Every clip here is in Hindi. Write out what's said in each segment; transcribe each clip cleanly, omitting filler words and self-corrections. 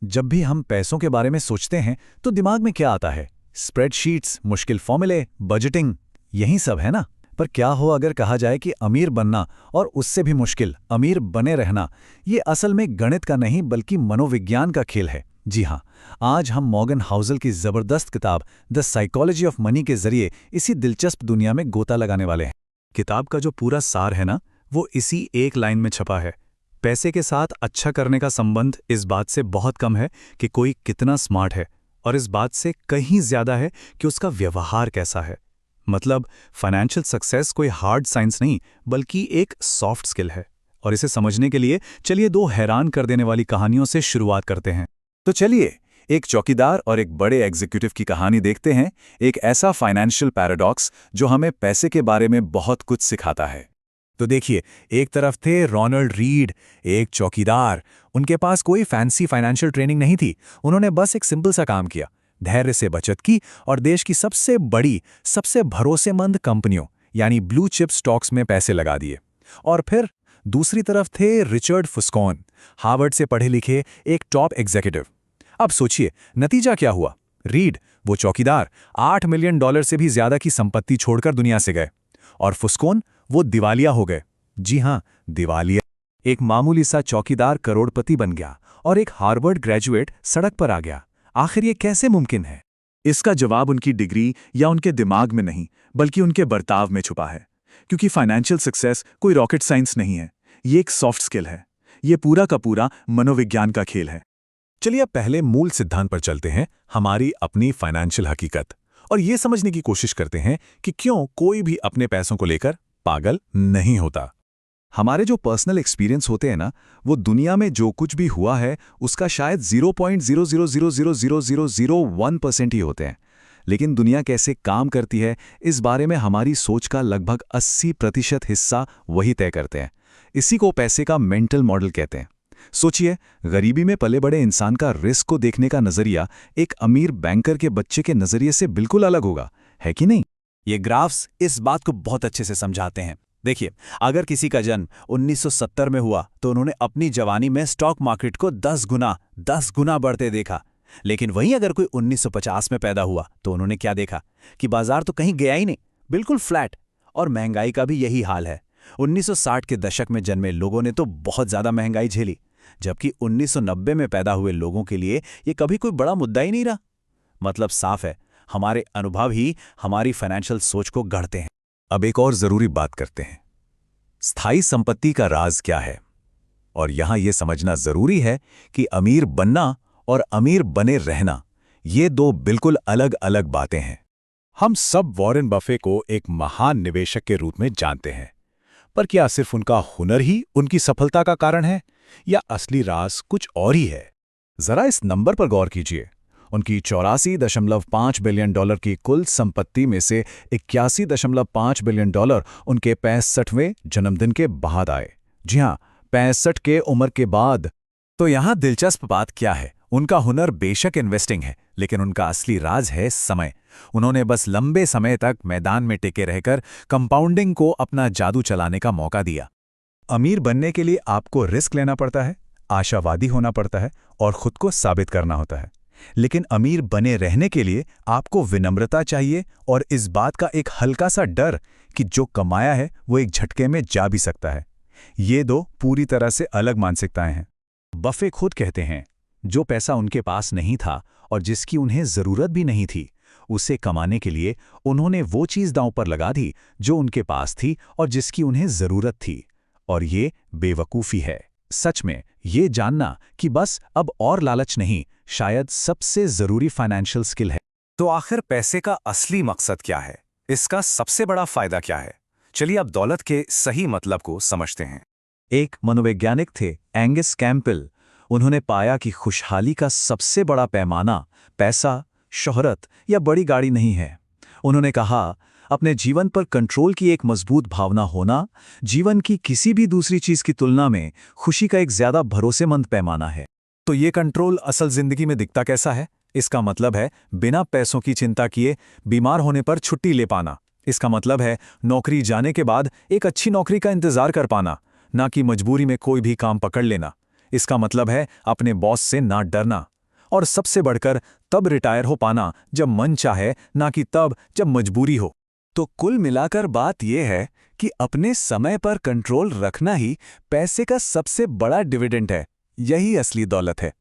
जब भी हम पैसों के बारे में सोचते हैं तो दिमाग में क्या आता है? स्प्रेडशीट्स, मुश्किल फॉर्मूले, बजटिंग, यही सब है ना। पर क्या हो अगर कहा जाए कि अमीर बनना और उससे भी मुश्किल अमीर बने रहना, ये असल में गणित का नहीं बल्कि मनोविज्ञान का खेल है। जी हाँ, आज हम मॉर्गन हाउसल की ज़बरदस्त किताब द साइकोलॉजी ऑफ मनी के जरिए इसी दिलचस्प दुनिया में गोता लगाने वाले हैं। किताब का जो पूरा सार है ना, वो इसी एक लाइन में छपा है। पैसे के साथ अच्छा करने का संबंध इस बात से बहुत कम है कि कोई कितना स्मार्ट है, और इस बात से कहीं ज्यादा है कि उसका व्यवहार कैसा है। मतलब फाइनेंशियल सक्सेस कोई हार्ड साइंस नहीं बल्कि एक सॉफ्ट स्किल है। और इसे समझने के लिए चलिए दो हैरान कर देने वाली कहानियों से शुरुआत करते हैं। तो चलिए एक चौकीदार और एक बड़े एग्जीक्यूटिव की कहानी देखते हैं, एक ऐसा फाइनेंशियल पैराडॉक्स जो हमें पैसे के बारे में बहुत कुछ सिखाता है। तो देखिए, एक तरफ थे रोनाल्ड रीड, एक चौकीदार। उनके पास कोई फैंसी फाइनेंशियल ट्रेनिंग नहीं थी। उन्होंने बस एक सिंपल सा काम किया, धैर्य से बचत की और देश की सबसे बड़ी, सबसे भरोसेमंद कंपनियों यानी ब्लू चिप स्टॉक्स में पैसे लगा दिए। और फिर दूसरी तरफ थे रिचर्ड फुस्कॉन, हार्वर्ड से पढ़े लिखे एक टॉप एग्जीक्यूटिव। अब सोचिए नतीजा क्या हुआ। रीड, वो चौकीदार, $8 मिलियन से भी ज्यादा की संपत्ति छोड़कर दुनिया से गए, और फुस्कॉन, वो दिवालिया हो गए। जी हां, दिवालिया। एक मामूली सा चौकीदार करोड़पति बन गया और एक हार्वर्ड ग्रेजुएट सड़क पर आ गया। आखिर ये कैसे मुमकिन है? इसका जवाब उनकी डिग्री या उनके दिमाग में नहीं बल्कि उनके बर्ताव में छुपा है। क्योंकि फाइनेंशियल सक्सेस कोई रॉकेट साइंस नहीं है, ये एक सॉफ्ट स्किल है। ये पूरा का पूरा मनोविज्ञान का खेल है। चलिए अब पहले मूल सिद्धांत पर चलते हैं, हमारी अपनी फाइनेंशियल हकीकत, और ये समझने की कोशिश करते हैं कि क्यों कोई भी अपने पैसों को लेकर पागल नहीं होता। हमारे जो पर्सनल एक्सपीरियंस होते हैं ना, वो दुनिया में जो कुछ भी हुआ है उसका शायद 0.0000001% ही होते हैं। लेकिन दुनिया कैसे काम करती है, इस बारे में हमारी सोच का लगभग 80% हिस्सा वही तय करते हैं। इसी को पैसे का मेंटल मॉडल कहते हैं। सोचिए, गरीबी में पले बड़े इंसान का रिस्क को देखने का नजरिया एक अमीर बैंकर के बच्चे के नजरिए से बिल्कुल अलग होगा, है कि नहीं? ये ग्राफ्स इस बात को बहुत अच्छे से समझाते हैं। देखिए, अगर किसी का जन्म 1970 में हुआ तो उन्होंने अपनी जवानी में स्टॉक मार्केट को 10 गुना बढ़ते देखा। लेकिन वहीं अगर कोई 1950 में पैदा हुआ तो उन्होंने क्या देखा कि बाजार तो कहीं गया ही नहीं, बिल्कुल फ्लैट। और महंगाई का भी यही हाल है। 1960 के दशक में जन्मे लोगों ने तो बहुत ज्यादा महंगाई झेली, जबकि 1990 में पैदा हुए लोगों के लिए ये कभी कोई बड़ा मुद्दा ही नहीं रहा। मतलब साफ है, हमारे अनुभव ही हमारी फाइनेंशियल सोच को गढ़ते हैं। अब एक और जरूरी बात करते हैं, स्थायी संपत्ति का राज क्या है। और यहां यह समझना जरूरी है कि अमीर बनना और अमीर बने रहना, ये दो बिल्कुल अलग अलग बातें हैं। हम सब वॉरेन बफे को एक महान निवेशक के रूप में जानते हैं, पर क्या सिर्फ उनका हुनर ही उनकी सफलता का कारण है, या असली राज कुछ और ही है? जरा इस नंबर पर गौर कीजिए। उनकी 84.5 बिलियन डॉलर की कुल संपत्ति में से 81.5 बिलियन डॉलर उनके 65वें जन्मदिन के बाद आए। जी हां, 65 के उम्र के बाद। तो यहां दिलचस्प बात क्या है? उनका हुनर बेशक इन्वेस्टिंग है, लेकिन उनका असली राज है समय। उन्होंने बस लंबे समय तक मैदान में टिके रहकर कंपाउंडिंग को अपना जादू चलाने का मौका दिया। अमीर बनने के लिए आपको रिस्क लेना पड़ता है, आशावादी होना पड़ता है और खुद को साबित करना होता है। लेकिन अमीर बने रहने के लिए आपको विनम्रता चाहिए और इस बात का एक हल्का सा डर कि जो कमाया है वो एक झटके में जा भी सकता है। ये दो पूरी तरह से अलग मानसिकताएं हैं। बफे खुद कहते हैं, जो पैसा उनके पास नहीं था और जिसकी उन्हें जरूरत भी नहीं थी, उसे कमाने के लिए उन्होंने वो चीज दांव पर लगा दी जो उनके पास थी और जिसकी उन्हें जरूरत थी। और ये बेवकूफ़ी है। सच में ये जानना कि बस अब और लालच नहीं, शायद सबसे जरूरी फाइनेंशियल स्किल है। तो आखिर पैसे का असली मकसद क्या है? इसका सबसे बड़ा फायदा क्या है? चलिए अब दौलत के सही मतलब को समझते हैं। एक मनोवैज्ञानिक थे, एंगस कैंपबेल। उन्होंने पाया कि खुशहाली का सबसे बड़ा पैमाना पैसा, शोहरत या बड़ी गाड़ी नहीं है। उन्होंने कहा, अपने जीवन पर कंट्रोल की एक मजबूत भावना होना जीवन की किसी भी दूसरी चीज की तुलना में खुशी का एक ज्यादा भरोसेमंद पैमाना है। तो ये कंट्रोल असल जिंदगी में दिखता कैसा है? इसका मतलब है बिना पैसों की चिंता किए बीमार होने पर छुट्टी ले पाना। इसका मतलब है नौकरी जाने के बाद एक अच्छी नौकरी का इंतजार कर पाना, ना कि मजबूरी में कोई भी काम पकड़ लेना। इसका मतलब है अपने बॉस से ना डरना, और सबसे बढ़कर तब रिटायर हो पाना जब मन चाहे, ना कि तब जब मजबूरी हो। तो कुल मिलाकर बात यह है कि अपने समय पर कंट्रोल रखना ही पैसे का सबसे बड़ा डिविडेंड है। यही असली दौलत है।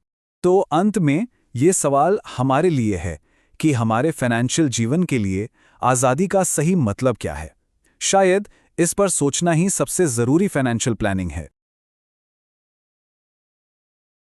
तो अंत में ये सवाल हमारे लिए है कि हमारे फाइनेंशियल जीवन के लिए आज़ादी का सही मतलब क्या है। शायद इस पर सोचना ही सबसे ज़रूरी फाइनेंशियल प्लानिंग है।